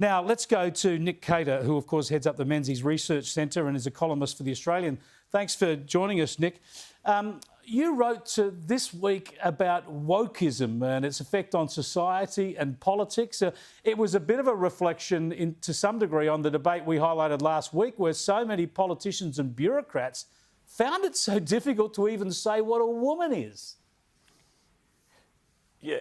Now, let's go to Nick Cater, who, of course, heads up the Menzies Research Centre and is a columnist for The Australian. Thanks for joining us, Nick. You wrote this week about wokeism and its effect on society and politics. It was a bit of a reflection, to some degree, on the debate we highlighted last week, where so many politicians and bureaucrats found it so difficult to even say what a woman is. Yeah,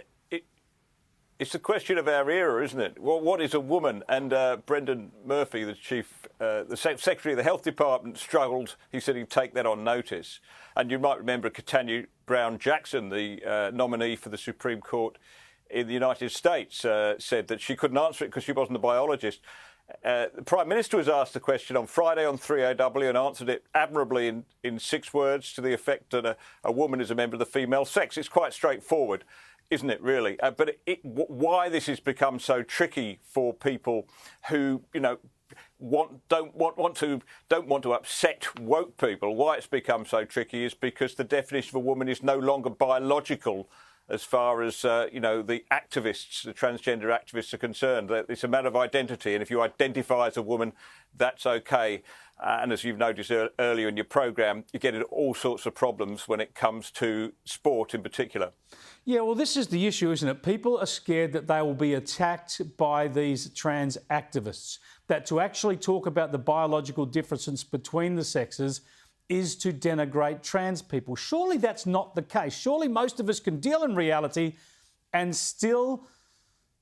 it's a question of our era, isn't it? Well, what is a woman? And Brendan Murphy, the Secretary of the Health Department, struggled. He said he'd take that on notice. And you might remember Katanya Brown-Jackson, the nominee for the Supreme Court in the United States, said that she couldn't answer it because she wasn't a biologist. The Prime Minister was asked the question on Friday on 3AW and answered it admirably in 6 words, to the effect that a woman is a member of the female sex. It's quite straightforward, isn't it, really? But why this has become so tricky for people who, don't want to upset woke people. Why it's become so tricky is because the definition of a woman is no longer biological as far as, the activists, the transgender activists are concerned. It's a matter of identity, and if you identify as a woman, that's OK. And as you've noticed earlier in your programme, you get all sorts of problems when it comes to sport in particular. Yeah, well, this is the issue, isn't it? People are scared that they will be attacked by these trans activists, that to actually talk about the biological differences between the sexes is to denigrate trans people. Surely that's not the case. Surely most of us can deal in reality and still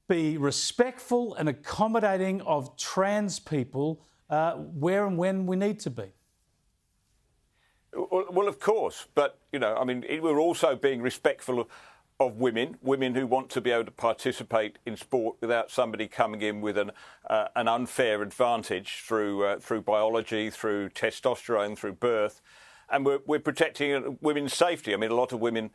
be respectful and accommodating of trans people where and when we need to be. Well, of course. But, we're also being respectful of women who want to be able to participate in sport without somebody coming in with an unfair advantage through biology, through testosterone, through birth. And we're protecting women's safety. A lot of women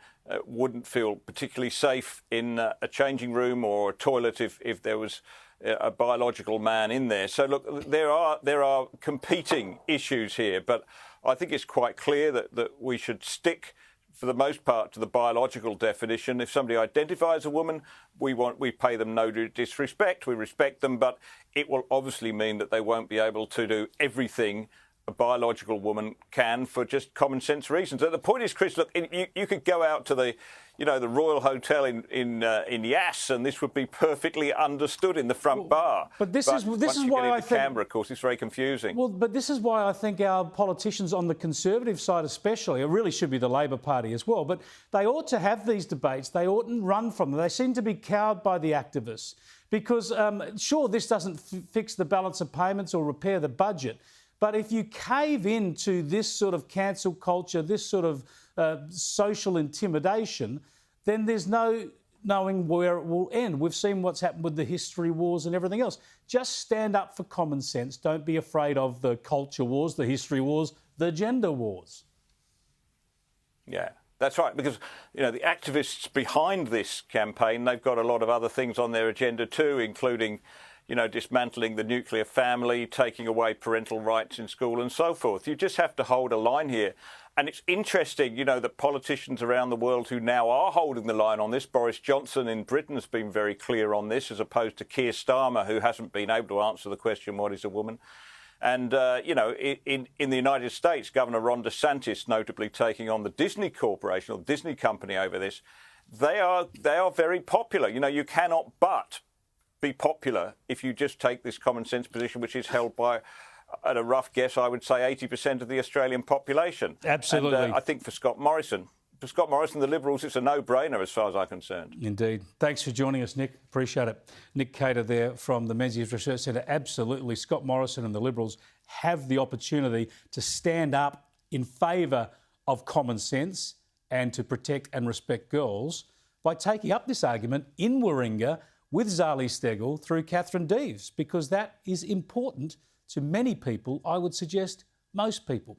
wouldn't feel particularly safe in a changing room or a toilet if there was a biological man in there. So, look, there are competing issues here, but I think it's quite clear that we should stick, for the most part, to the biological definition. If somebody identifies as a woman, we pay them no disrespect. We respect them, but it will obviously mean that they won't be able to do everything a biological woman can for just common sense reasons. The point is, Chris, look, you could go out to the Royal Hotel in Yass, and this would be perfectly understood in the front bar. But this is why I think Canberra, of course, it's very confusing. Well, but this is why I think our politicians on the Conservative side, especially, it really should be the Labor Party as well, but they ought to have these debates. They oughtn't run from them. They seem to be cowed by the activists because, sure, this doesn't fix the balance of payments or repair the budget. But if you cave into this sort of cancel culture, this sort of social intimidation, then there's no knowing where it will end. We've seen what's happened with the history wars and everything else. Just stand up for common sense. Don't be afraid of the culture wars, the history wars, the gender wars. Yeah. That's right, because, the activists behind this campaign, they've got a lot of other things on their agenda too, including dismantling the nuclear family, taking away parental rights in school and so forth. You just have to hold a line here. And it's interesting, that politicians around the world who now are holding the line on this, Boris Johnson in Britain has been very clear on this, as opposed to Keir Starmer, who hasn't been able to answer the question, what is a woman? And, in the United States, Governor Ron DeSantis notably taking on the Disney Corporation, or Disney company, over this. They are very popular. You cannot but be popular if you just take this common sense position, which is held by, at a rough guess, I would say 80% of the Australian population. Absolutely. And I think for Scott Morrison, the Liberals, it's a no-brainer as far as I'm concerned. Indeed. Thanks for joining us, Nick. Appreciate it. Nick Cater there from the Menzies Research Centre. Absolutely, Scott Morrison and the Liberals have the opportunity to stand up in favour of common sense and to protect and respect girls by taking up this argument in Warringah with Zali Steggall through Catherine Deves, because that is important to many people, I would suggest most people.